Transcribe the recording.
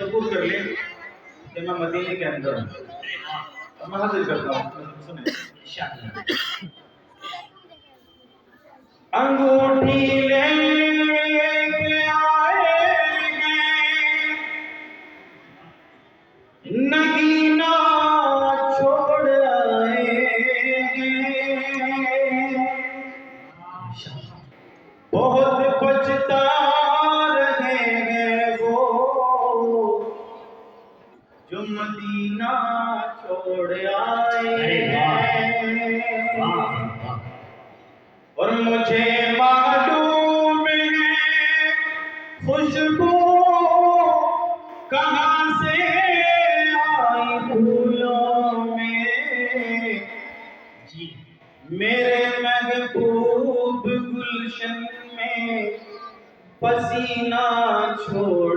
कबूल कर ले कि मैं मदीने के अंदर हूँ। अब मैं हाजिर करता हूँ, सुने इंशाअल्लाह। अंगूठी लेके आएंगे, नगीना छोड़ आएंगे, बहुत पछता रहेंगे वो जो मदीना छोड़ आए। और मुझे मालूम है खुशबू कहाँ से आई फूलों में, मेरे महबूब गुलशन में पसीना छोड़